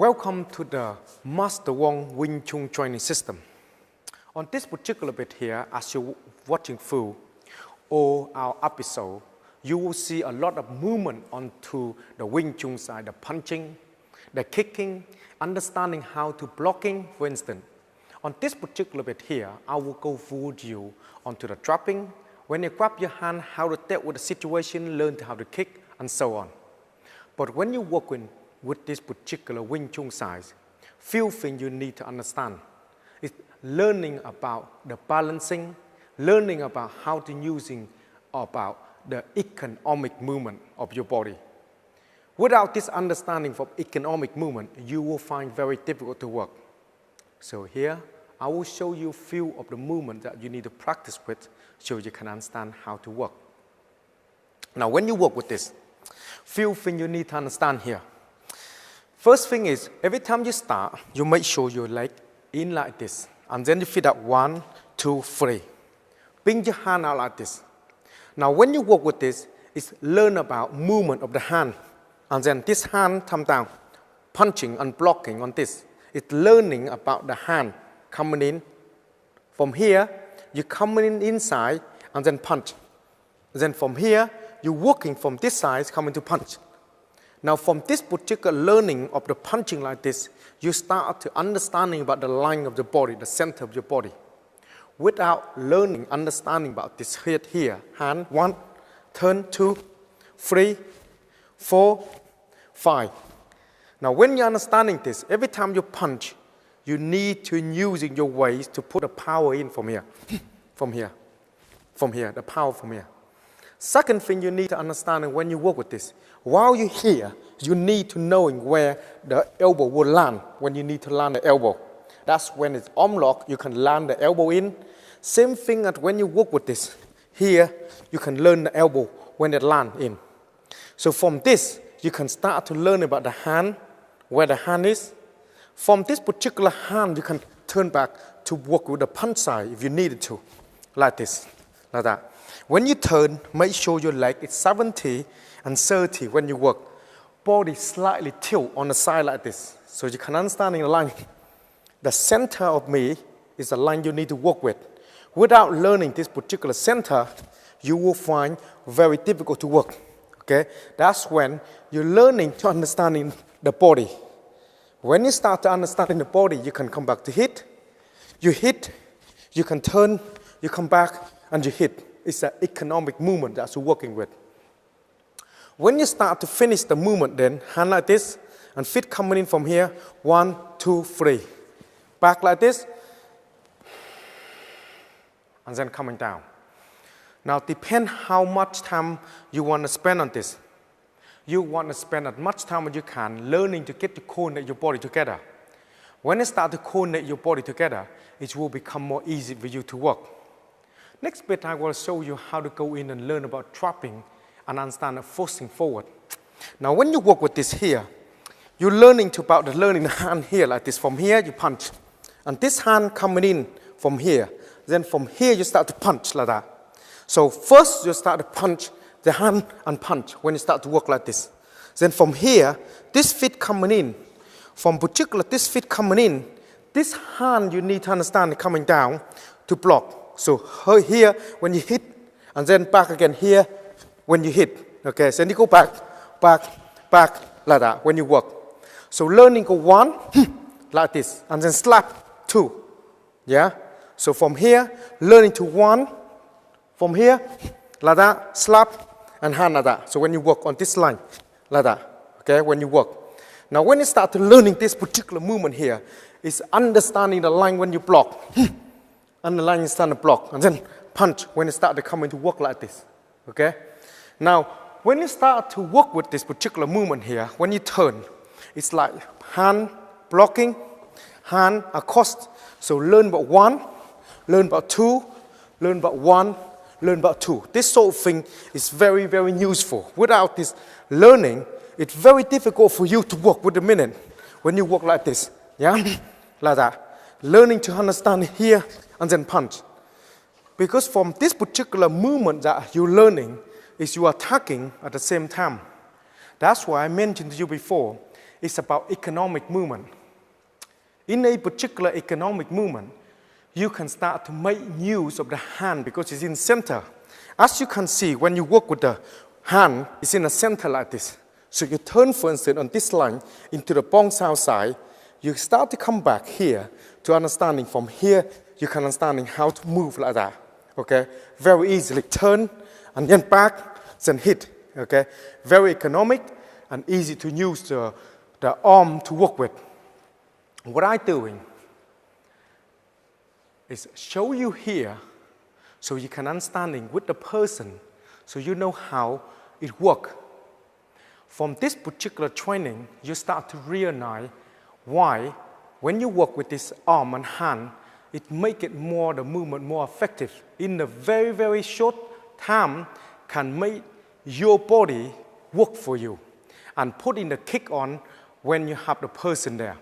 Welcome to the Master Wong Wing Chun training system. On this particular bit here, as you're watching through all our episode, you will see a lot of movement onto the Wing Chun side, the punching, the kicking, understanding how to blocking, for instance. On this particular bit here, I will go through you onto the dropping. When you grab your hand, how to deal with the situation, learn how to kick, and so on. But when you work with this particular Wing Chun size, few things you need to understand. It's learning about the balancing, learning about how to using about the economic movement of your body. Without this understanding of economic movement, you will find very difficult to work. So here, I will show you a few of the movements that you need to practice with so you can understand how to work. Now, when you work with this, few things you need to understand here. First thing is, every time you start, you make sure your leg in like this. And then you feel that 1, 2, 3. Bring your hand out like this. Now, when you work with this, it's learn about movement of the hand. And then this hand come down, punching and blocking on this. It's learning about the hand coming in. From here, you coming in inside and then punch. Then from here, you're working from this side, coming to punch. Now, from this particular learning of the punching like this, you start to understanding about the line of the body, the center of your body. Without learning, understanding about this head here, hand, 1, turn, 2, 3, 4, 5. Now, when you're understanding this, every time you punch, you need to using your ways to put the power in from here, from here, the power from here. Second thing you need to understand when you work with this, while you're here, you need to knowing where the elbow will land, when you need to land the elbow. That's when it's arm lock, you can land the elbow in. Same thing as when you work with this. Here, you can learn the elbow when it land in. So from this, you can start to learn about the hand, where the hand is. From this particular hand, you can turn back to work with the punch side if you needed to, like this, like that. When you turn, make sure your leg is 70 and 30 when you work. Body slightly tilt on the side like this. So you can understand the line. The center of me is the line you need to work with. Without learning this particular center, you will find very difficult to work. Okay? That's when you're learning to understanding the body. When you start to understanding the body, you can come back to hit. You hit, you can turn, you come back, and you hit. It's an economic movement that you're working with. When you start to finish the movement then, hand like this, and feet coming in from here, 1, 2, 3. Back like this, and then coming down. Now, depend how much time you want to spend on this. You want to spend as much time as you can learning to get to coordinate your body together. When you start to coordinate your body together, it will become more easy for you to work. Next bit, I will show you how to go in and learn about trapping and understand the forcing forward. Now, when you work with this here, you're learning about the hand here like this. From here, you punch. And this hand coming in from here. Then from here, you start to punch like that. So first, you start to punch the hand and punch when you start to work like this. Then from here, this feet coming in. From particular, this feet coming in, this hand you need to understand coming down to block. So here when you hit, and then back again here when you hit. Okay, so then you go back, like that when you work. So learning go 1, like this, and then slap 2. Yeah? So from here, learning to 1, from here, like that, slap, and hand like that. So when you work on this line, like that. Okay, when you work. Now when you start to learning this particular movement here, it's understanding the line when you block. Underline and stand and block, and then punch when you start to come into work like this. Okay? Now, when you start to work with this particular movement here, when you turn, it's like hand blocking, hand across. So learn about 1, learn about 2, learn about 1, learn about 2. This sort of thing is very, very useful. Without this learning, it's very difficult for you to work with the minute when you work like this. Yeah? Like that. Learning to understand here and then punch. Because from this particular movement that you're learning is you are attacking at the same time. That's why I mentioned to you before, is about economic movement. In a particular economic movement, you can start to make use of the hand because it's in center. As you can see, when you work with the hand, it's in the center like this. So you turn, for instance, on this line into the bong sao side, you start to come back here to understanding from here, you can understanding how to move like that, okay? Very easily, turn and then back, then hit, okay? Very economic and easy to use the arm to work with. What I'm doing is show you here so you can understanding with the person so you know how it works. From this particular training, you start to realize why when you work with this arm and hand, it make it more, the movement more effective. In a very, very short time, can make your body work for you and put in the kick on when you have the person there.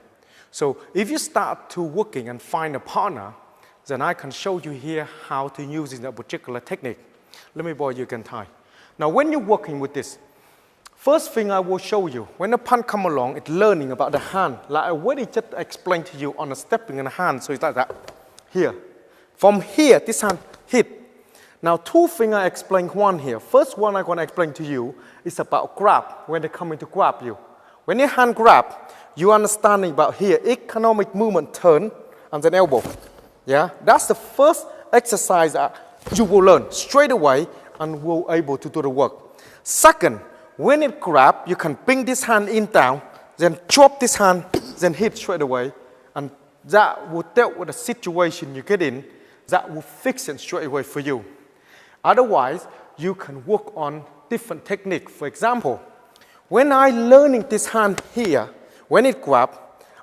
So if you start to working and find a partner, then I can show you here how to use that particular technique. Let me borrow you again, Thai. Now when you're working with this, first thing I will show you, when the punch come along, it's learning about the hand. Like I already just explained to you on the stepping in the hand, so it's like that. Here. From here, this hand hit. Now two things I explained one here. First one I'm going to explain to you is about grab, when they come in to grab you. When your hand grab, you understanding about here, economic movement, turn, and then elbow. Yeah, that's the first exercise that you will learn straight away and will able to do the work. Second, when it grab, you can bring this hand in down, then drop this hand, then hit straight away, and that will deal with the situation you get in, that will fix it straight away for you. Otherwise, you can work on different technique. For example, when I learning this hand here, when it grab,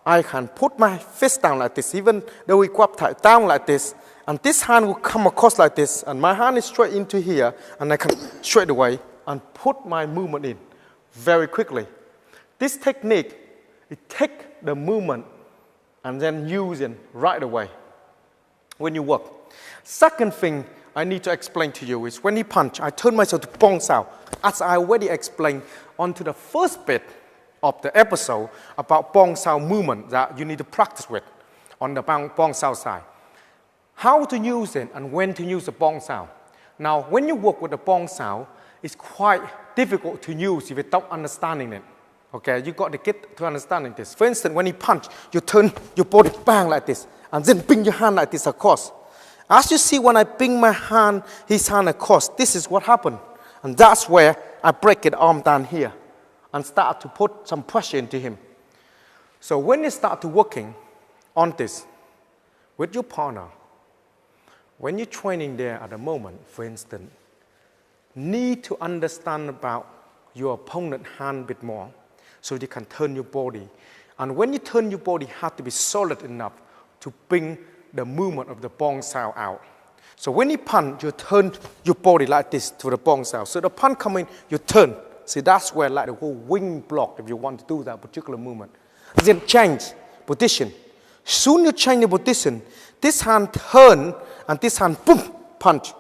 I can put my fist down like this, even though we grab down like this, and this hand will come across like this, and my hand is straight into here, and I can straight away and put my movement in very quickly. This technique, it take the movement and then use it right away when you work. Second thing I need to explain to you is when you punch, I turn myself to bong sao. As I already explained onto the first bit of the episode about bong sao movement that you need to practice with on the bong sao side. How to use it and when to use the bong sao. Now, when you work with the bong sao, it's quite difficult to use if you don't understanding it. Okay, you got to get to understanding this. For instance, when you punch, you turn your body bang like this, and then bring your hand like this across. As you see, when I bring my hand, his hand across, this is what happened. And that's where I break it arm down here and start to put some pressure into him. So when you start to working on this with your partner, when you're training there at the moment, for instance, need to understand about your opponent's hand a bit more so you can turn your body. And when you turn your body, you have to be solid enough to bring the movement of the bong sao out. So when you punch, you turn your body like this to the bong sao. So the punch come in, you turn. See, that's where like the whole wing block, if you want to do that particular movement. Then change position. Soon you change the position, this hand turn, and this hand, boom, punch.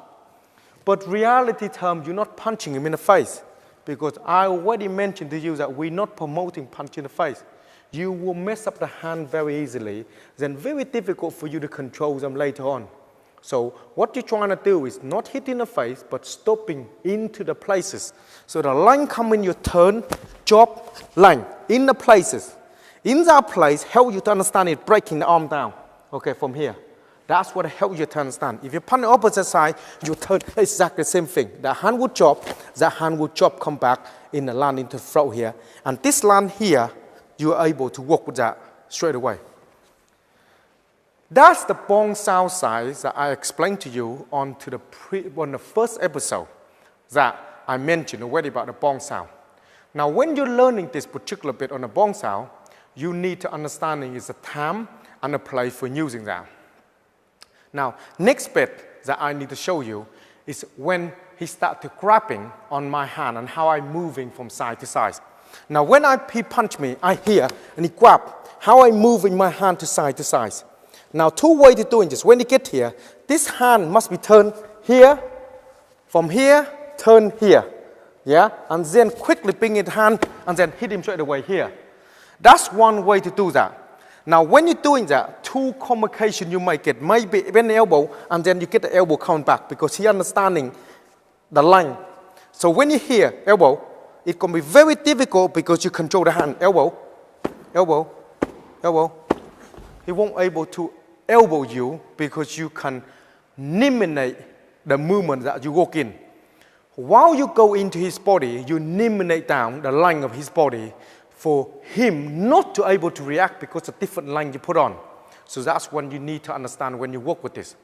But reality term, you're not punching him in the face. Because I already mentioned to you that we're not promoting punch in the face. You will mess up the hand very easily. Then very difficult for you to control them later on. So what you're trying to do is not hit in the face, but stopping into the places. So the line come in, you turn, drop, line, in the places. In that place, help you to understand it, breaking the arm down. Okay, from here. That's what helps you to understand. If you punch the opposite side, you turn exactly the same thing. The hand will drop, the hand will drop, come back in the land into the throat here. And this land here, you are able to work with that straight away. That's the bong sao size that I explained to you on the first episode that I mentioned already about the bong sao. Now, when you're learning this particular bit on the bong sao, you need to understanding is the time and the place for using that. Now, next bit that I need to show you is when he starts to grabbing on my hand and how I'm moving from side to side. Now, when he punch me, I hear and he grab how I'm moving my hand to side. Now, two ways of doing this. When you get here, this hand must be turned here, from here, turn here. Yeah? And then quickly bring it hand and then hit him straight away here. That's one way to do that. Now, when you're doing that, two communication you might get. Maybe bend the elbow, and then you get the elbow coming back because he understanding the line. So when you hear elbow, it can be very difficult because you control the hand. Elbow, elbow, elbow. He won't able to elbow you because you can eliminate the movement that you walk in. While you go into his body, you eliminate down the line of his body for him not to able to react because of different line you put on. So that's what you need to understand when you work with this.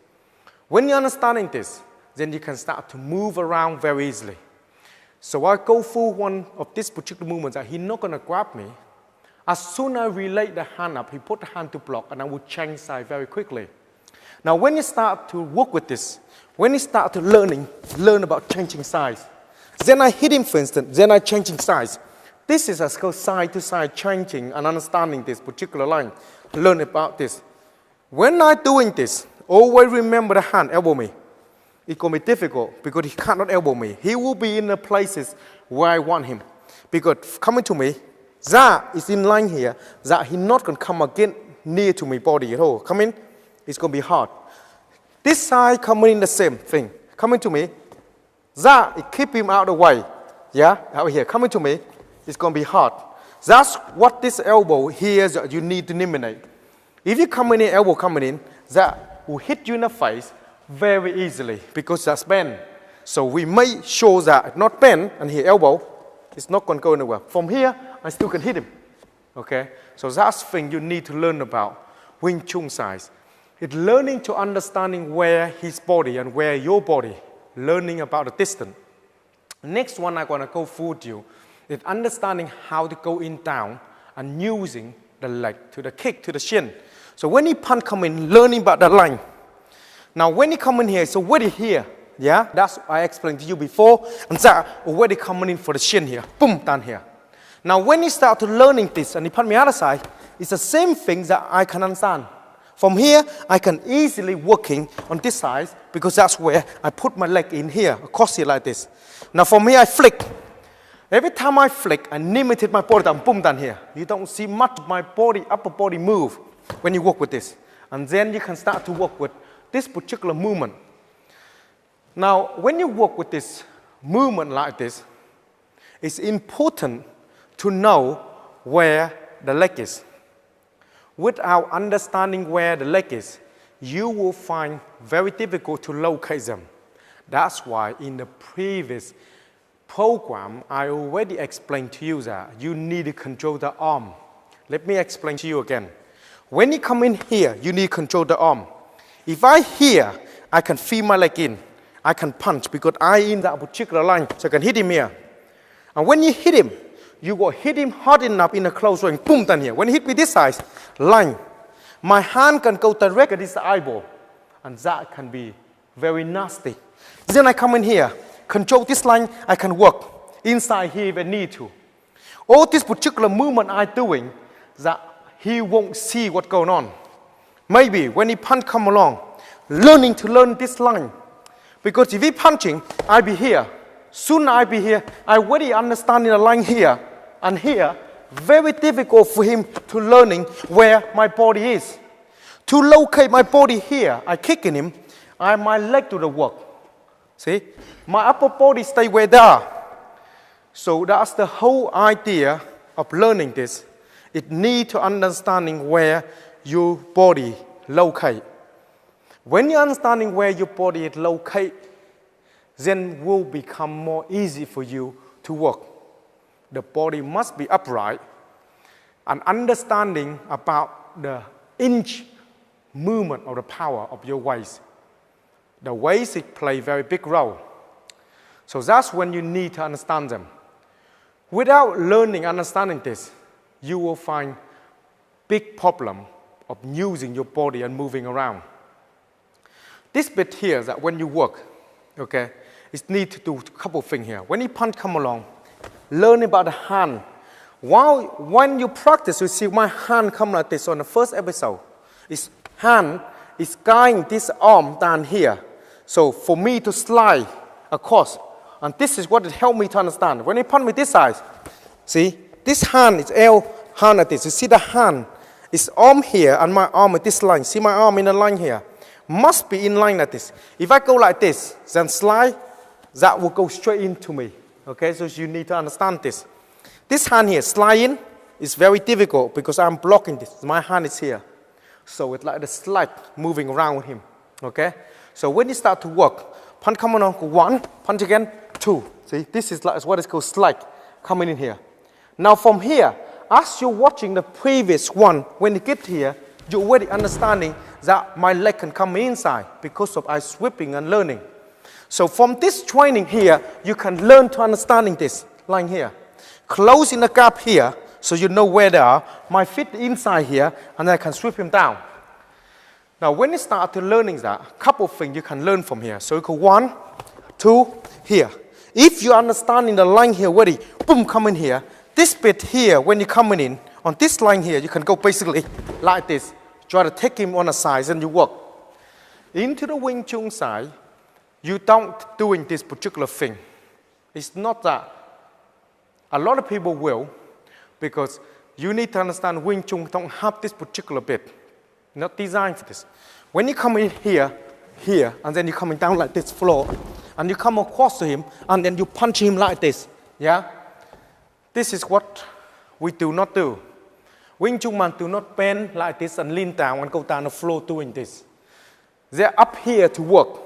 When you're understanding this, then you can start to move around very easily. So I go through one of these particular movements that he's not going to grab me. As soon as I relate the hand up, he put the hand to block, and I will change side very quickly. Now, when you start to work with this, when you start to learn about changing sides, then I hit him, for instance, then I changing sides. This is a skill side-to-side changing and understanding this particular line. Learn about this. When I'm doing this, always remember the hand, elbow me. It's going to be difficult because he cannot elbow me. He will be in the places where I want him. Because coming to me, that is in line here, that he's not going to come again near to my body at all. Come in, it's going to be hard. This side coming in the same thing. Coming to me, that it keep him out of the way. Yeah, out here, coming to me, it's going to be hard. That's what this elbow here is that you need to eliminate. If you come in here, elbow coming in, that will hit you in the face very easily because that's bent. So we make sure that it's not bent, and here elbow, it's not going to go anywhere. From here, I still can hit him. Okay? So that's the thing you need to learn about Wing Chun size. It's learning to understanding where his body and where your body, learning about the distance. Next one I'm going to go through with you is understanding how to go in down and using the leg to the kick to the shin. So when he punch come in, learning about the line. Now when he come in here, it's already here. Yeah, that's I explained to you before. And that already coming in for the shin here. Boom, down here. Now when you start to learning this and he punch me other side, it's the same thing that I can understand. From here, I can easily working on this side because that's where I put my leg in here, across here like this. Now from here, I flick. Every time I flick, I limited my body down, boom, down here. You don't see much of my body, upper body move when you work with this. And then you can start to work with this particular movement. Now, when you work with this movement like this, it's important to know where the leg is. Without understanding where the leg is, you will find very difficult to locate them. That's why in the previous program, I already explained to you that you need to control the arm. Let me explain to you again. When you come in here, you need to control the arm. If I here, I can feel my leg in. I can punch because I in that particular line, so I can hit him here. And when you hit him, you will hit him hard enough in a close range, boom, down here. When he hit me this side, line, my hand can go direct at this eyeball, and that can be very nasty. Then I come in here, control this line, I can work inside here if I need to. All this particular movement I'm doing, that he won't see what's going on. Maybe when he punch come along, learning to learn this line. Because if he punching, I be here. Soon I be here, I already understanding the line here and here. Very difficult for him to learning where my body is. To locate my body here, I kicking him, my leg do the work. See? My upper body stay where they are. So that's the whole idea of learning this. It need to understanding where your body locate. When you're understanding where your body is located, then will become more easy for you to work. The body must be upright and understanding about the inch movement of the power of your waist. The waist it play a very big role. So that's when you need to understand them. Without learning, understanding this, you will find big problem of using your body and moving around. This bit here is that when you work, okay, it's need to do a couple of things here. When you punch come along, learn about the hand. When you practice, you see my hand come like this on the first episode. It's hand is guiding this arm down here. So for me to slide across, and this is what it helped me to understand. When you punch me this side, see, this hand is L hand like this. You see the hand is arm here and my arm at this line. See my arm in the line here? Must be in line like this. If I go like this, then slide, that will go straight into me. Okay, so you need to understand this. This hand here, slide in, is very difficult because I'm blocking this. My hand is here. So it's like the slide moving around him. Okay? So when you start to work, punch coming on, 1, punch again, 2. See, this is like what is called slide coming in here. Now from here, as you're watching the previous one, when you get here, you're already understanding that my leg can come inside because of I sweeping and learning. So from this training here, you can learn to understanding this line here. Closing the gap here, so you know where they are. My feet inside here, and I can sweep him down. Now, when you start to learning that, a couple of things you can learn from here. So you go 1, 2, here. If you understanding the line here already, boom, come in here. This bit here, when you're coming in, on this line here, you can go basically like this. Try to take him on a side and you work. Into the Wing Chun side, you don't doing this particular thing. It's not that. A lot of people will, because you need to understand Wing Chun don't have this particular bit. Not designed for this. When you come in here, and then you're coming down like this floor, and you come across to him, and then you punch him like this. Yeah? This is what we do not do. Wing Chun man do not bend like this and lean down and go down the floor doing this. They're up here to work.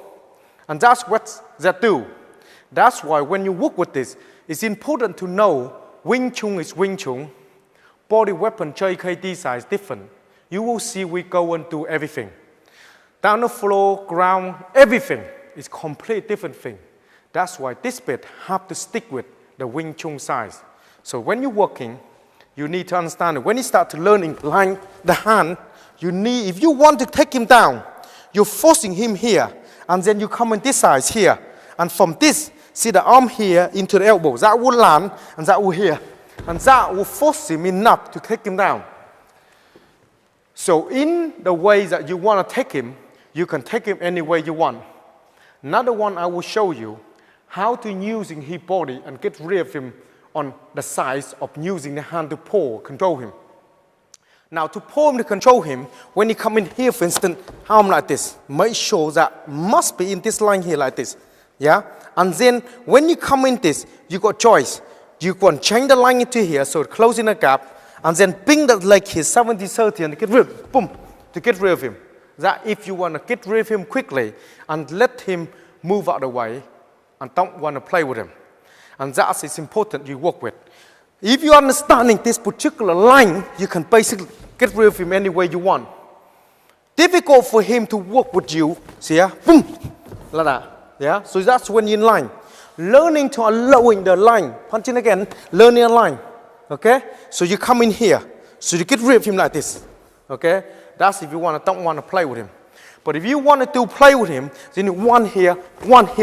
And that's what they do. That's why when you work with this, it's important to know Wing Chun is Wing Chun. Body weapon JKD size different. You will see we go and do everything. Down the floor, ground, everything is complete different thing. That's why this bit have to stick with the Wing Chun size. So when you're working, you need to understand it. When you start to learning line the hand, you need, if you want to take him down, you're forcing him here, and then you come in this size here, and from this, see the arm here into the elbow. That will land, and that will here, and that will force him enough to take him down. So in the way that you want to take him, you can take him any way you want. Another one I will show you how to using his body and get rid of him on the size of using the hand to pull, control him. Now to pull him to control him, when you come in here, for instance, arm like this, make sure that must be in this line here like this. Yeah? And then when you come in this, you got choice. You can change the line into here, so closing the gap, and then bring the leg here 70-30 and get rid, boom, to get rid of him. That if you want to get rid of him quickly and let him move out of the way and don't want to play with him. And that is important you work with. If you're understanding this particular line, you can basically get rid of him any way you want. Difficult for him to work with you, see, yeah? Boom, like that, yeah? So that's when you're in line. Learning to allowing the line, punching again, learning a line, okay? So you come in here, so you get rid of him like this, okay? That's if you don't want to play with him. But if you want to play with him, then you one here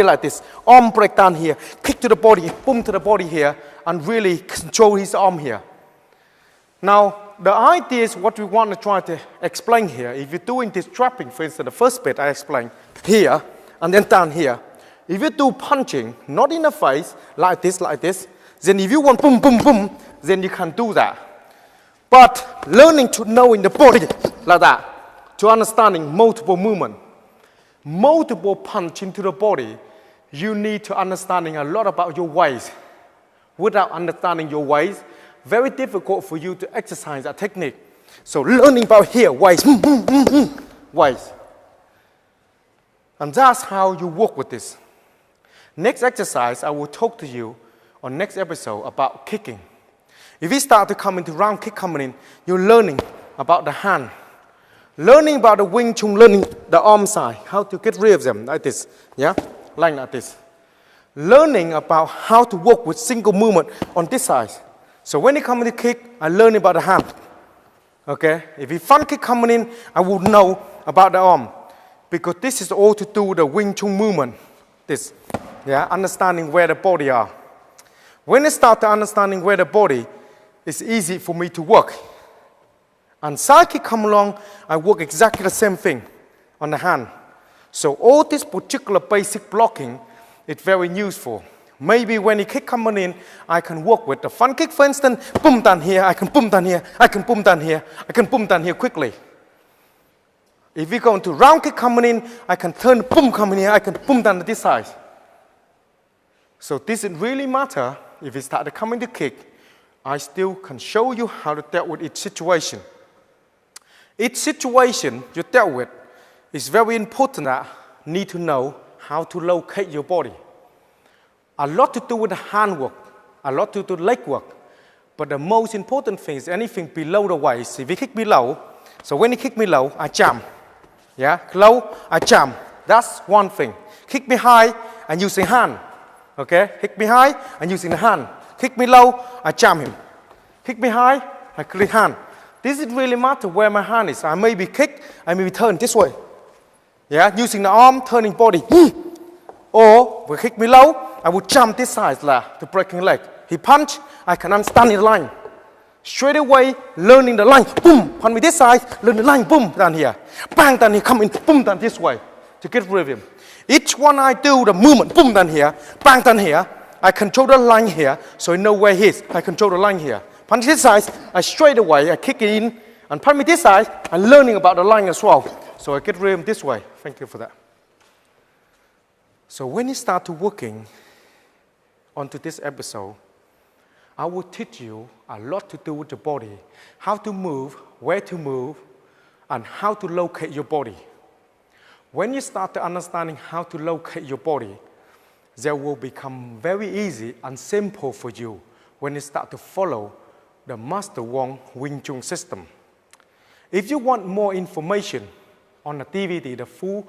like this. Arm break down here, kick to the body, boom to the body here, and really control his arm here. Now, the idea is what we want to try to explain here. If you're doing this trapping, for instance, the first bit I explained, here, and then down here. If you do punching, not in the face, like this, then if you want boom, boom, boom, then you can do that. But learning to know in the body, like that, to understanding multiple movement, multiple punch into the body, you need to understanding a lot about your ways. Without understanding your ways, very difficult for you to exercise that technique. So learning about here, ways, ways. And that's how you work with this. Next exercise, I will talk to you on next episode about kicking. If you start to come into round kick coming in, you're learning about the hand. Learning about the Wing Chun, learning the arm side, how to get rid of them like this, yeah, like this. Learning about how to work with single movement on this side. So when you come in the kick, I learn about the hand, okay? If you front kick coming in, I will know about the arm, because this is all to do with the Wing Chun movement, this, yeah, understanding where the body are. When I start to understanding where the body, it's easy for me to work. And side kick come along, I work exactly the same thing on the hand. So all this particular basic blocking is very useful. Maybe when he kick coming in, I can work with the front kick, for instance, boom down here, I can boom down here, I can boom down here, I can boom down here quickly. If we go into round kick coming in, I can turn boom coming here, I can boom down to this side. So this doesn't really matter if we start to come into kick. I still can show you how to deal with each situation. Each situation you deal with is very important that you need to know how to locate your body. A lot to do with the hand work, a lot to do with leg work. But the most important thing is anything below the waist. If you kick below, so when you kick me low, I jump. Yeah, low, I jump. That's one thing. Kick me high and using hand. Okay, kick me high and using the hand. Kick me low, I jump him. Kick me high, I click hand. This doesn't really matter where my hand is. I may be kick, I may be turn this way. Yeah, using the arm, turning body. Or, if he kick me low, I would jump this side to breaking leg. He punch, I can understand the line. Straight away, learning the line. Boom, punch me this side, learn the line, boom, down here. Bang, down here, come in, boom, down this way. To get rid of him. Each one I do the movement, boom, down here, bang, down here. I control the line here, so I know where he is. I control the line here. Punch this side, I straight away, I kick it in. And punch me this side, I'm learning about the line as well. So I get rid of him this way. Thank you for that. So when you start to working onto this episode, I will teach you a lot to do with the body. How to move, where to move, and how to locate your body. When you start to understanding how to locate your body, that will become very easy and simple for you when you start to follow the Master Wong Wing Chun system. If you want more information on the DVD, the full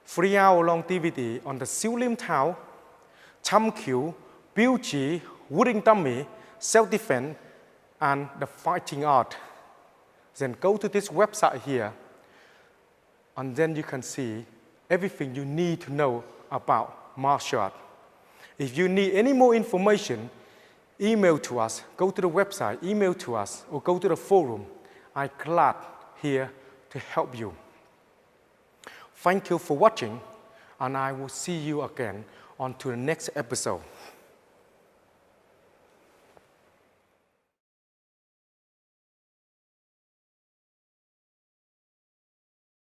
3-hour-long DVD on the Siu Lim Tao, Cham Kyu, Biu Chi, Wooden Dummy, Self-Defense, and the fighting art, then go to this website here, and then you can see everything you need to know about martial art. If you need any more information, email to us, go to the website, email to us, or go to the forum. I'm glad here to help you. Thank you for watching, and I will see you again on to the next episode.